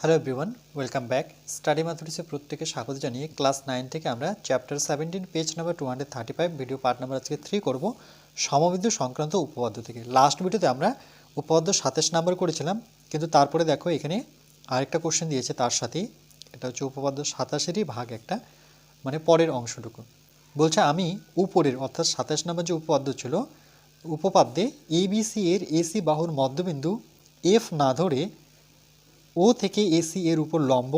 Hello everyone, welcome back. Study ম্যাথমেটিক্সে প্রত্যেকে স্বাগত জানিয়ে ক্লাস 9 থেকে আমরা chapter 17 page number 235 video part number আজকে 3 করব সমবিন্দু সংক্রান্ত উপপাদ্য থেকে। লাস্ট ভিডিওতে আমরা উপপাদ্য 27 নাম্বার করেছিলাম, কিন্তু তারপরে দেখো এখানে আরেকটা কোশ্চেন দিয়েছে তার সাথে, এটা হচ্ছে উপপাদ্য 27-এরই ভাগ একটা, মানে পরের অংশটুকু। বলছে আমি উপরের অর্থাৎ 27 নাম্বার যে উপপাদ্য ছিল, উপপাদ্যে এবিসি এর এসি বাহুর মধ্যবিন্দু এফ না ধরে ও থেকে এসি এর উপর লম্ব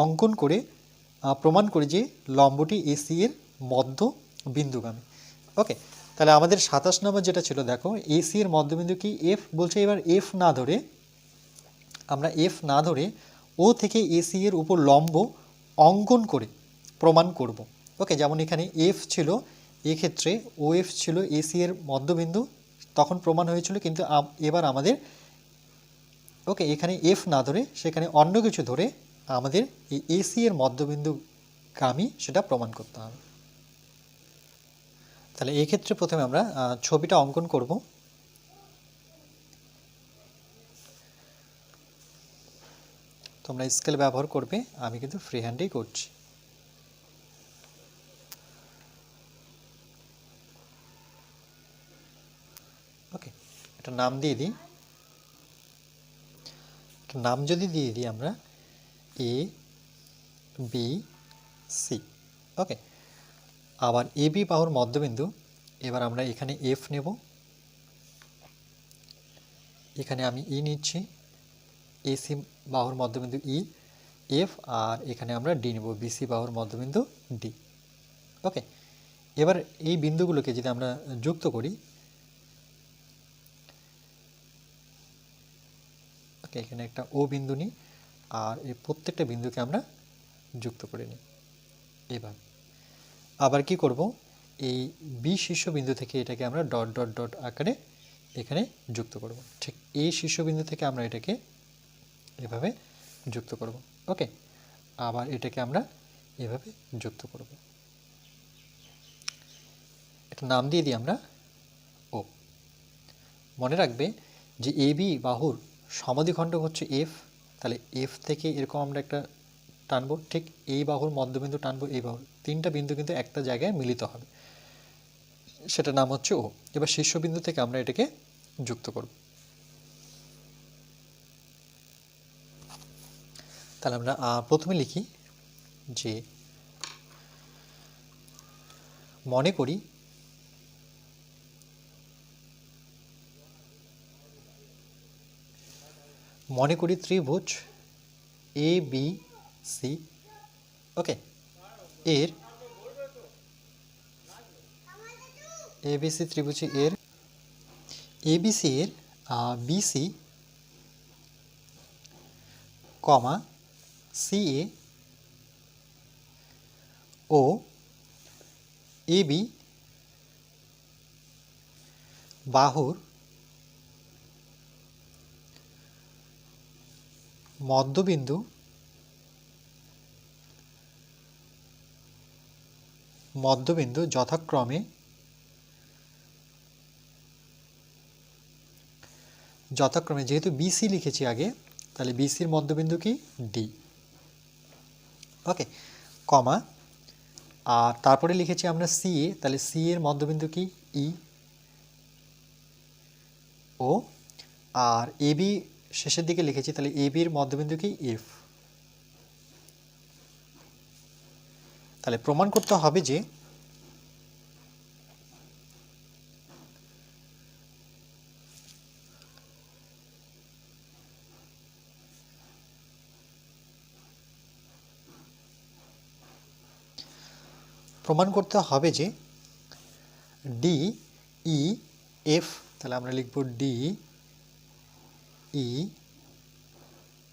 অঙ্কন করে প্রমাণ করে যে লম্বটি এসি এর মধ্য বিন্দুগামী। ওকে, তাহলে আমাদের 27 নম্বর যেটা ছিল, দেখো এসি এর মধ্যবিন্দু কি এফ বলছে। এবার এফ না ধরে আমরা ও থেকে এসি এর উপর লম্ব অঙ্কন করে প্রমাণ করব। ওকে, যেমন এখানে এফ ছিল, এক্ষেত্রে ও এফ ছিল এসি এর মধ্যবিন্দু, তখন প্রমাণ হয়েছিল, কিন্তু এবার আমাদের ওকে এখানে এফ না ধরে সেখানে অন্য কিছু ধরে আমাদের এই এসি এর মধ্যবিন্দুগামী সেটা প্রমাণ করতে হবে। তাহলে এই ক্ষেত্রে প্রথমে আমরা ছবিটা অঙ্কন করব। তোমরা স্কেল ব্যবহার করবে, আমি কিন্তু ফ্রি হ্যান্ডেই করছি। ওকে, এটা নাম দিয়ে দিই। নাম যদি দিয়ে দিই আমরা এ বি সি। ওকে, আবার এ বি বাহুর মধ্যবিন্দু, এবার আমরা এখানে এফ নেব, এখানে আমি ই নিচ্ছি, এসি বাহুর মধ্যবিন্দু ই এফ, আর এখানে আমরা ডি নেব, বিসি বাহুর মধ্যবিন্দু ডি। ওকে, এবার এই বিন্দুগুলোকে যদি আমরা যুক্ত করি, ওকে এখানে একটা ও বিন্দু নিই, আর এই প্রত্যেকটা বিন্দুকে আমরা যুক্ত করে নিই। এবার আবার কি করব, এই বি শীর্ষবিন্দু থেকে এটাকে আমরা ডট ডট ডট আকারে এখানে যুক্ত করব। ঠিক এই শীর্ষবিন্দু থেকে আমরা এটাকে এভাবে যুক্ত করব। ওকে, আবার এটাকে আমরা এভাবে যুক্ত করব। এটা নাম দিয়ে দিই আমরা ও। মনে রাখবে যে এ বি বাহুর সমাদ্বিখণ্ডক হচ্ছে এফ, তাহলে এফ থেকে এরকম আমরা একটা টানবো, ঠিক এই বাহুর মধ্যবিন্দু টানবো, এই বাহুর তিনটা বিন্দু কিন্তু একটা জায়গায় মিলিত হবে, সেটা নাম হচ্ছে ও। এবার শীর্ষবিন্দু থেকে আমরা এটাকে যুক্ত করব। তাহলে আমরা প্রথমে লিখি যে মনে করি ত্রিভুজ এ বি সি, ওকে, এর এবিসি ত্রিভুজে এর এবিসি এর বিসি কমা সিএ ও এবি বাহুর মধ্যবিন্দু যথাক্রমে যেহেতু বিসি লিখেছি আগে, তাহলে বিসির মধ্যবিন্দু কি ডি। ওকে, কমা, আর তারপরে লিখেছি আমরা সিএ, তাহলে সি এর মধ্যবিন্দু কি ই ও, আর এবি শেষের দিকে লিখেছি, তাহলে এবির মধ্যবিন্দু কি এফ। তাহলে প্রমাণ করতে হবে যে ডি ই এফ, তাহলে আমরা লিখব ডি ই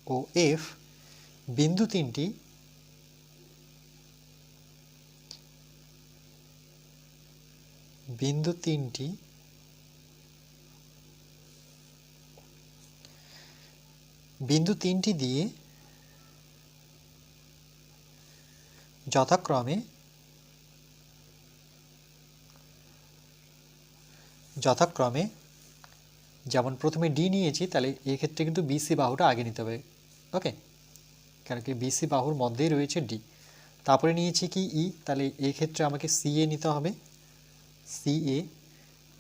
ও এফ বিন্দু তিনটি দিয়ে যথাক্রমে যেমন প্রথমে ডি নিয়েছি, তাহলে এক্ষেত্রে কিন্তু বিসি বাহুটা আগে নিতে হবে, ওকে, কারণ কি বিসি বাহুর মধ্যেই রয়েছে ডি। তারপরে নিয়েছি কি ই, তাহলে এই ক্ষেত্রে আমাকে সিএ নিতে হবে, সিএ,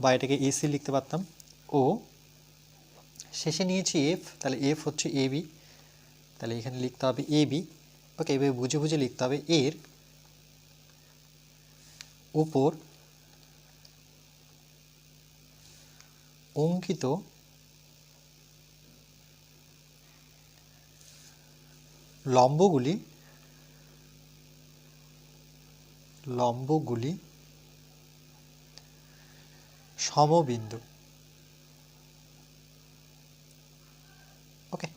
বা এটাকে এসি লিখতে পারতাম। ও শেষে নিয়েছি এফ, তাহলে এফ হচ্ছে এ বি, তাহলে এখানে লিখতে হবে এ বি। ওকে, এভাবে বুঝে বুঝে লিখতে হবে। এর উপর অঙ্কিত লম্বগুলি সমবিন্দু। ওকে,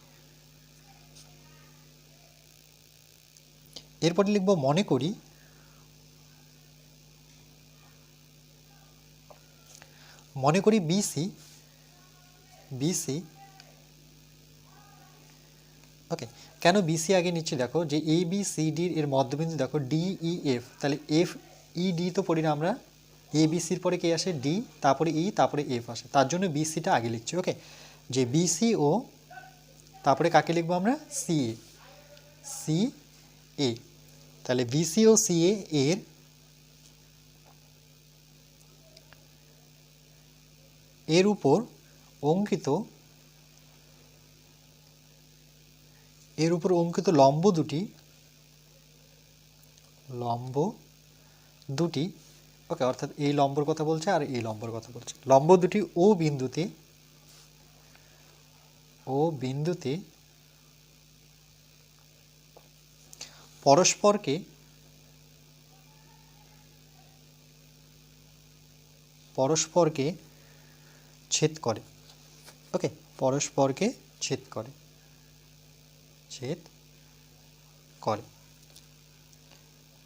এরপরে লিখব মনে করি বিসি, ওকে, কেন বিসি আগে নিচ্ছি দেখো, যে এ বি সি ডির এর মধ্যবিন্দু দেখো ডি ই এফ, তাহলে এফ ই ডি তো পড়ি না আমরা, এ বি সির পরে কে আসে ডি, তারপরে ই, তারপরে এফ আসে, তার জন্য বিসিটা আগে লিখছি। ওকে, যে বিসি ও তারপরে কাকে লিখবো আমরা, সি এ, তাহলে বিসি ও সি এর এর উপর অঙ্কিত লম্ব দুটি, ওকে, অর্থাৎ এই লম্বর কথা বলছে আর এই লম্বর কথা বলছে, লম্ব দুটি ও বিন্দুতে পরস্পরকে ছেদ করে। ওকে, পরস্পরকে ছেদ করে,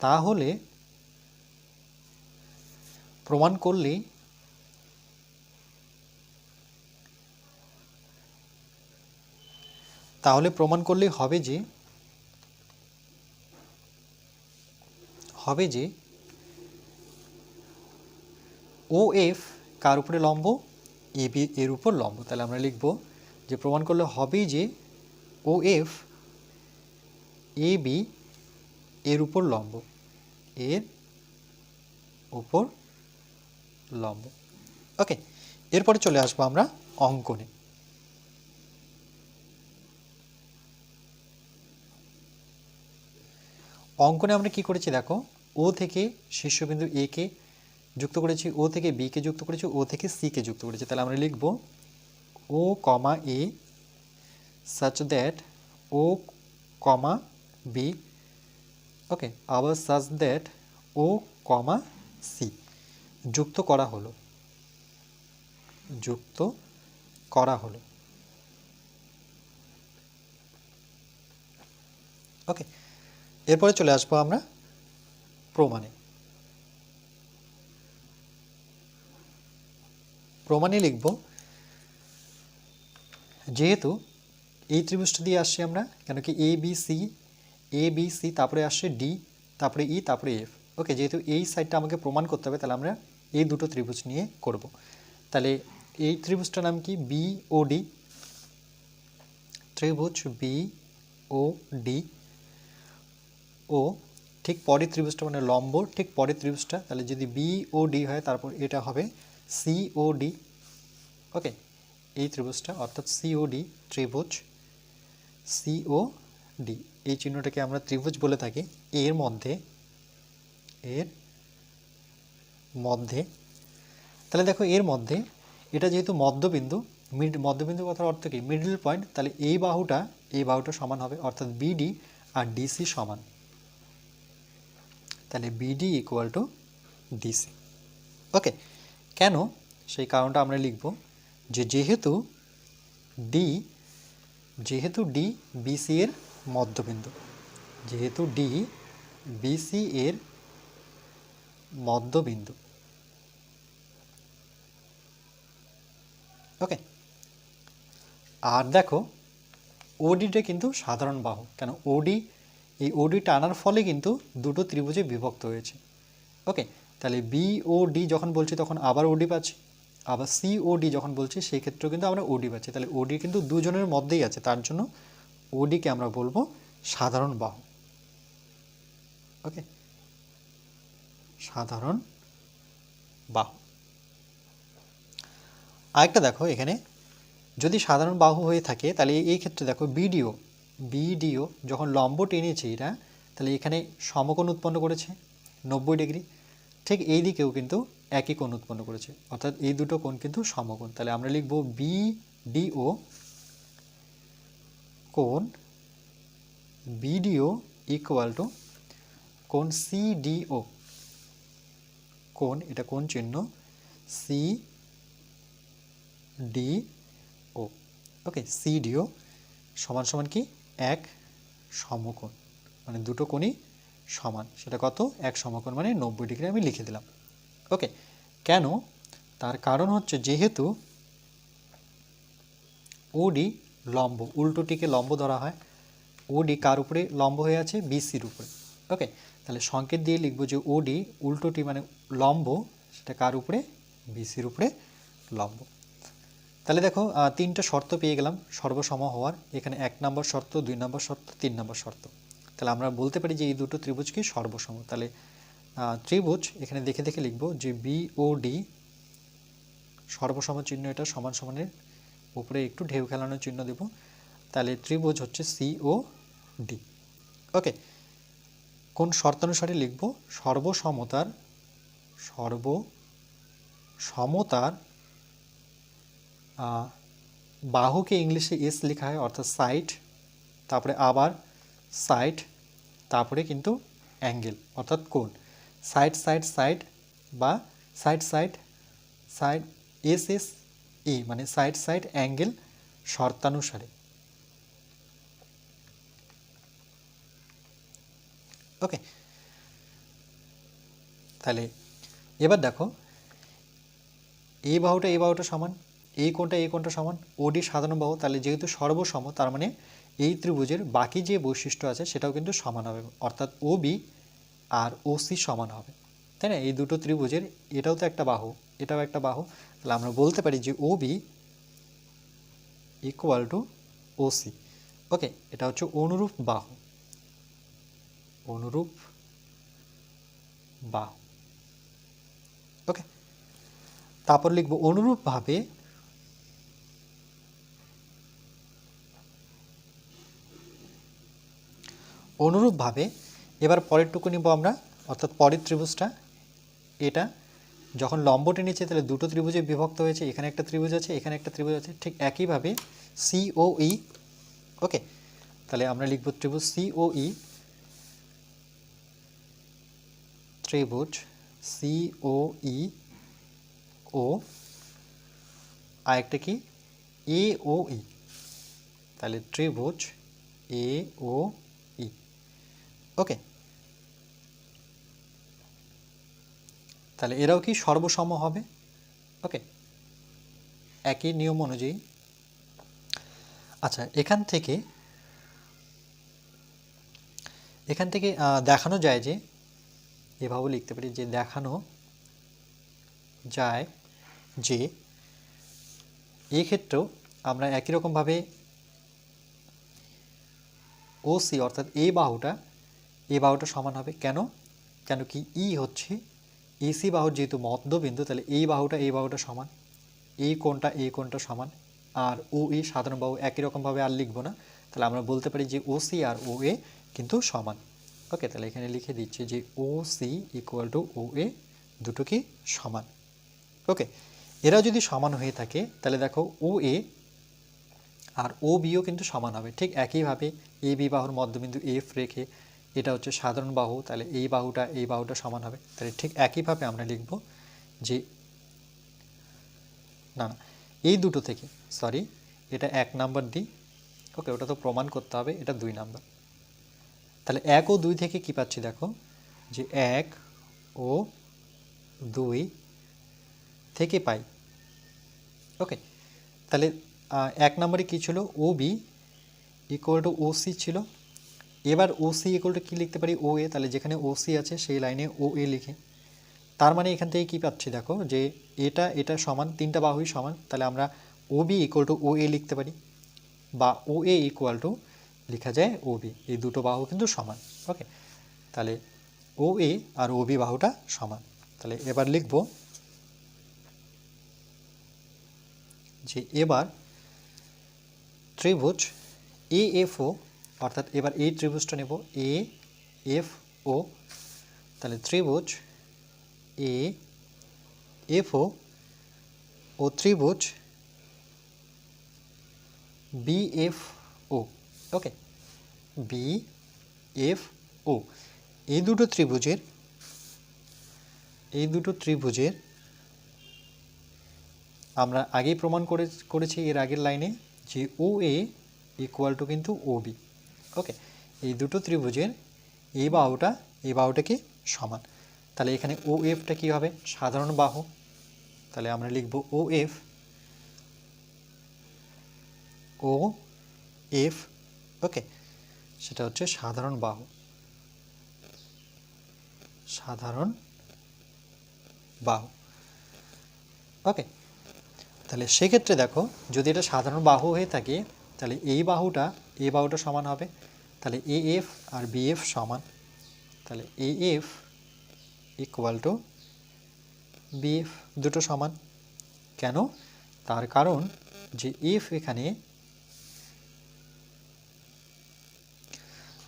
তাহলে প্রমাণ করলেই হবে যে ও এফ কার উপরে লম্ব, এ বি এর উপর লম্ব। তাহলে আমরা লিখব যে প্রমাণ করলে হবে যে ও এফ এ বি এর উপর লম্ব, ওকে, এরপরে চলে আসবো আমরা অঙ্কনে। আমরা কি করেছি দেখো, ও থেকে শীর্ষবিন্দু এ কে যুক্ত করেছি, ও থেকে বি কে যুক্ত করেছি, ও থেকে সি কে যুক্ত করেছি। তাহলে আমরা লিখব O comma A such that O comma B, okay, আবার such that O comma C যুক্ত করা হলো। ওকে, এরপরে চলে আসবো আমরা প্রমাণে লিখব যেহেতু এই ত্রিভুজটা দিয়ে আসছি আমরা, কেন কি এ বি সি তারপরে আসছে ডি, তারপরে ই, তারপরে এফ। ওকে, যেহেতু এই সাইডটা আমাকে প্রমাণ করতে হবে, তাহলে আমরা এই দুটো ত্রিভুজ নিয়ে করব। তাহলে এই ত্রিভুজটার নাম কি, বি ও ডি, ত্রিভুজ বি ও ডি, ও ঠিক পরের ত্রিভুজটা মানে লম্ব ঠিক পরের ত্রিভুজটা, তাহলে যদি বি ও ডি হয় তারপর এটা হবে সি ও ডি। ওকে, এই ত্রিভুজটা অর্থাৎ সিওডি, ত্রিভুজ সিওডি, এই চিহ্নটাকে আমরা ত্রিভুজ বলে থাকি। এর মধ্যে তাহলে দেখো এর মধ্যে এটা যেহেতু মধ্যবিন্দু, মধ্যবিন্দু কথার অর্থ কি, মিডল পয়েন্ট, তাহলে এই বাহুটা সমান হবে, অর্থাৎ বিডি আর ডিসি সমান, তাহলে বিডি ইকুয়াল টু ডিসি। ওকে, কেন সেই কারণটা আমরা লিখব যে যেহেতু ডি বিসি এর মধ্যবিন্দু, ওকে, আর দেখো ওডিটা কিন্তু সাধারণ বাহু, কেন এই ওডি টানার ফলে কিন্তু দুটো ত্রিভুজে বিভক্ত হয়েছে। ওকে, তাহলে বি ও ডি যখন বলছি তখন আবার ওডি পাচ্ছি, আবার সি ও ডি যখন বলছি সেই ক্ষেত্রেও কিন্তু আমরা ওডি পাচ্ছি, তাহলে ওডি কিন্তু দুজনের মধ্যেই আছে, তার জন্য ওডিকে আমরা বলবো সাধারণ বাহু। ওকে, সাধারণ বাহু। আরেকটা দেখো, এখানে যদি সাধারণ বাহু হয়ে থাকে তাহলে এই ক্ষেত্রে দেখো বিডিও যখন লম্ব টেনেছে এটা, তাহলে এখানে সমকোণ উৎপন্ন করেছে 90 ডিগ্রি। ঠিক এই দিকেও কিন্তু একই কোণ উৎপন্ন করেছে, অর্থাৎ এই দুটো কোণ কিন্তু সমকোণ। তাহলে আমরা লিখব বিডিও কোণ বিডিও ইকুয়াল টু কোণ সিডিও, কোণ এটা কোণ চিহ্ন সিডিও। ওকে, সিডিও সমান সমান কি এক সমকোণ, মানে দুটো কোণই সমান, সেটা কত এক সমকোণ মানে 90 ডিগ্রি আমি লিখে দিলাম। ওকে, কেন? তার কারণ হচ্ছে যেহেতু ওডি লম্ব, উল্টোটিকে লম্ব ধরা হয়, ওডি কার উপরে লম্ব হয়ে আছে? বিসির উপরে। ওকে, তাহলে সংকেত দিয়ে লিখব যে ওডি উল্টোটি মানে লম্ব, সেটা কার উপরে? বিসির উপরে লম্ব। তাহলে দেখো তিনটা শর্ত পেয়ে গেলাম সর্বসম হওয়ার। এখানে 1 নম্বর শর্ত, 2 নম্বর শর্ত, 3 নম্বর শর্ত। তাহলে আমরা বলতে পারি যে এই দুটো ত্রিভুজ কি সর্বসম। তাহলে ত্রিভুজ এখানে দেখে দেখে লিখব যে বিওডি সর্বসম চিহ্ন, এটা সমান সমানের উপরে একটু ঢেউ খেলানোর চিহ্ন দেব। তাহলে ত্রিভুজ হচ্ছে সিওডি। ওকে, কোন শর্তানুসারে লিখব? সর্বসমতার বাহুকে ইংলিশে এস লেখা হয়, অর্থাৎ সাইড, তারপরে আবার সাইড, তারপরে কিন্তু অ্যাঙ্গেল অর্থাৎ কোণ। সাইড সাইড সাইড বা side side side S S E মানে সাইড সাইড অ্যাঙ্গেল শর্তানুসারে। ওকে, তাহলে এবার দেখো এই বাহুটা সমান, এই কোণটা সমান, ওডি সাধারণ বাহু। তাহলে যেহেতু সর্বসম, তার মানে এই ত্রিভুজের বাকি যে বৈশিষ্ট্য আছে সেটাও কিন্তু সমান হবে, অর্থাৎ ওবি আর ওসি সমান হবে, তাই না? এই দুটো ত্রিভুজের এটাও তো একটা বাহু, এটাও একটা বাহু। তাহলে আমরা বলতে পারি যে ওবি ইকুয়াল টু ওসি। ওকে, এটা হচ্ছে অনুরূপ বাহু, অনুরূপ বাহু। ওকে, তারপর লিখব অনুরূপভাবে এবার পরেরটুকু নিব আমরা, অর্থাৎ পরের ত্রিভুজটা। এটা যখন লম্ব টেনেছে তাহলে দুটো ত্রিভুজে বিভক্ত হয়েছে, এখানে একটা ত্রিভুজ আছে, এখানে একটা ত্রিভুজ আছে, ঠিক একইভাবে সিওই। ওকে, তাহলে আমরা লিখব ত্রিভুজ সিওই, ত্রিভুজ সিওই ও আরেকটা কি এওই। তাহলে ত্রিভুজ এওই। ওকে, তাহলে এরাও কি সর্বসম হবে। ওকে, একই নিয়ম অনুযায়ী। আচ্ছা, এখান থেকে দেখানো যায় যে, এভাবে লিখতে পারি যে দেখানো যায় যে এই ক্ষেত্রেও আমরা একই রকমভাবে ওসি অর্থাৎ এই বাহুটা সমান হবে। কেন কি ই হচ্ছে এসি বাহুর যেহেতু মধ্যবিন্দু, তাহলে এই বাহুটা সমান, এই কোণটা সমান, আর ও এ সাধারণ বাহু একই রকমভাবে আর লিখবো না। তাহলে আমরা বলতে পারি যে ওসি আর ও এ কিন্তু সমান। ওকে, তাহলে এখানে লিখে দিচ্ছি যে ওসি ইকুয়াল টু ও এ, দুটো কি সমান। ওকে, এরা যদি সমান হয়ে থাকে তাহলে দেখো ও এ আর ও বিও কিন্তু সমান হবে। ঠিক একইভাবে এ বি বাহুর মধ্যবিন্দু এফ রেখে এটা হচ্ছে সাধারণ বাহু, তাহলে এই বাহুটা সমান হবে। তাহলে ঠিক একইভাবে আমরা লিখব যে না এই দুটো থেকে, সরি এটা 1 নাম্বার দিই। ওকে, ওটা তো প্রমাণ করতে হবে, এটা 2 নাম্বার। তাহলে 1 ও 2 থেকে কি পাচ্ছি দেখো যে 1 ও 2 থেকে পাই। ওকে, তাহলে 1 নম্বরে কী ছিল? O B equal to O C ছিল। এবার ও সি ইকুয়াল টু কী লিখতে পারি? ও এ। তাহলে যেখানে ও সি আছে সেই লাইনে ও এ লিখে, তার মানে এখান থেকে কী পাচ্ছি দেখো যে এটা সমান, তিনটা বাহুই সমান। তাহলে আমরা ও বি ইকুয়াল টু ও এ লিখতে পারি, বা ও এ ইকুয়াল টু লেখা যায় OB, এই দুটো বাহু কিন্তু সমান। ওকে, তাহলে OA আর OB বাহুটা সমান। তাহলে এবার লিখব যে এবার ত্রিভুজ AFO, অর্থাৎ এবার এই ত্রিভুজটা নেব AFO, তাহলে ত্রিভুজ AFO ও ত্রিভুজ BFO। ওকে, BFO, এই দুটো ত্রিভুজের আমরা আগেই প্রমাণ করেছি এর আগের লাইনে যে OA ইকুয়াল টু কিন্তু OB। ওকে, এই দুটো ত্রিভুজের এই বাহুটা কি সমান। তাহলে এখানে OFটা কি হবে? সাধারণ বাহু। তাহলে আমরা লিখব OF, ওকে, সেটা হচ্ছে সাধারণ বাহু, ওকে। তাহলে সেক্ষেত্রে দেখো, যদি এটা সাধারণ বাহু হয়ে থাকে তাহলে এই বাহুটা সমান হবে। তাহলে AF আর BF সমান, তাহলে AF ইকুয়াল টু BF, দুটো সমান। কেন? তার কারণ যে F এখানে,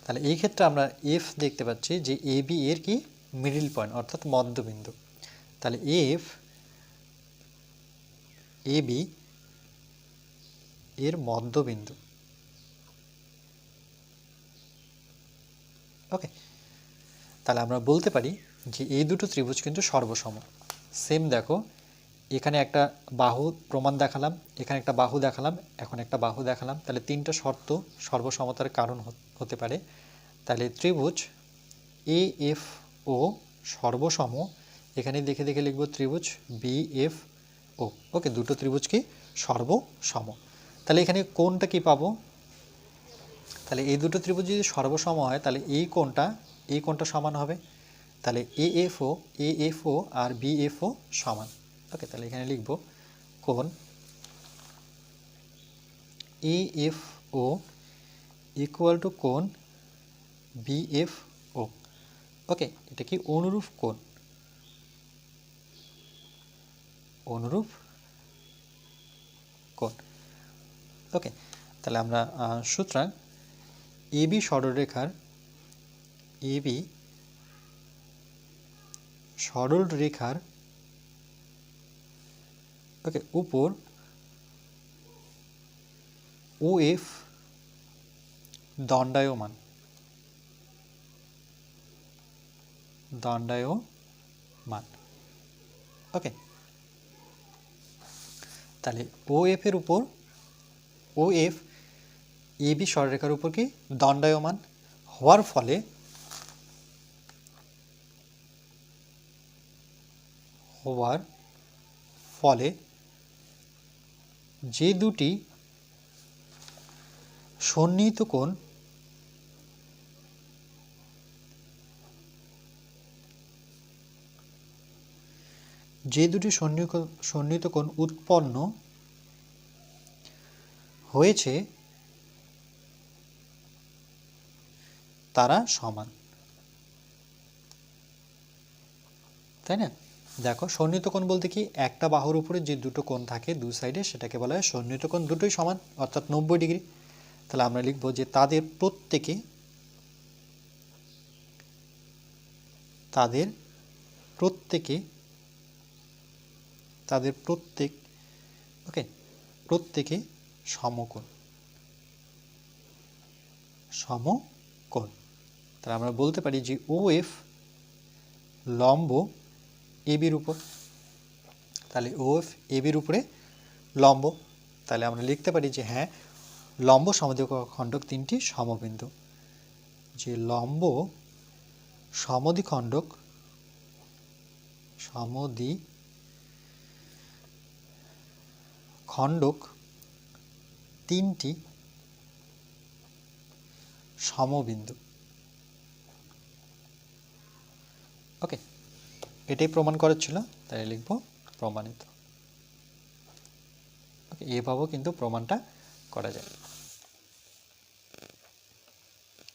তাহলে এই ক্ষেত্রে আমরা F দেখতে পাচ্ছি যে AB এর কি মিডল পয়েন্ট, অর্থাৎ মধ্যবিন্দু। তাহলে AB এর মধ্যবিন্দু। ওকে, তাহলে আমরা বলতে পারি যে এই দুটো ত্রিভুজ কিন্তু সর্বসম। সেম দেখো, এখানে একটা বাহু প্রমাণ দেখালাম, এখানে একটা বাহু দেখালাম, এখন একটা বাহু দেখালাম। তাহলে তিনটা শর্ত সর্বসমতার কারণ হতে পারে। তাহলে ত্রিভুজ AFO সর্বসম, এখানে দেখে দেখে লিখব ত্রিভুজ BFO। ওকে, দুটো ত্রিভুজ কি সর্বসম। তাহলে এখানে কোণটা কি পাবো? তাহলে এই দুটো ত্রিভুজ যদি সর্বসম হয় তাহলে এই কোণটা সমান হবে। তাহলে AFO আর BFO সমান। ওকে, তাহলে এখানে লিখব কোণ AFO ইকুয়াল টু কোণ BFO। ওকে, এটা কি অনুরূপ কোণ, ওকে। তাহলে আমরা সুতরাং AB সরল রেখার ওকে উপর OF দণ্ডায়মান, ওকে। তাহলে OF এর উপর OF AB সরলরেখার উপর কি দণ্ডায়মান হওয়ার ফলে যে দুটি সন্নিহিত কোণ উৎপন্ন হয়েছে তারা সমান, তাই না? দেখো, সন্নিহিত কোণ বলতে কি, একটা বাহুর উপরে যে দুটো কোণ থাকে দুই সাইডে সেটাকে বলা হয় সন্নিহিত কোণ, দুটোই সমান অর্থাৎ 90 ডিগ্রি। তাহলে আমরা লিখব যে তাদের প্রত্যেকে সমকোণ। তাহলে আমরা বলতে পারি যে OF লম্ব ABর উপর। তাহলে OF ABর উপরে লম্ব। তাহলে আমরা লিখতে পারি যে হ্যাঁ, লম্ব সমদ্বিখণ্ডক তিনটি সমবিন্দু, যে লম্ব সমদ্বিখণ্ডক তিনটি সমবিন্দু। ওকে, এটাই প্রমাণ করার ছিল, তাই লিখব প্রমাণিত। ওকে, এভাবেও কিন্তু প্রমাণটা করা যায়।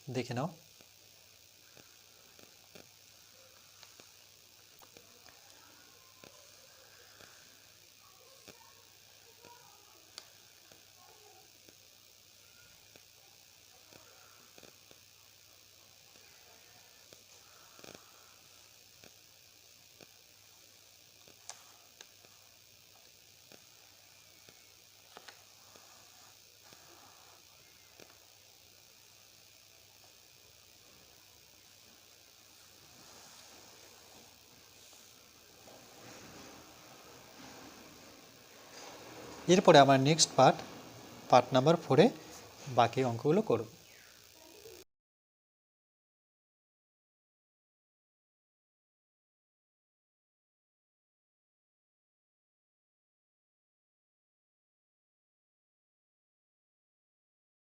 দেখে নাও। এরপরে আমার নেক্সট পার্ট নাম্বার 4-এ বাকি অঙ্কগুলো করব।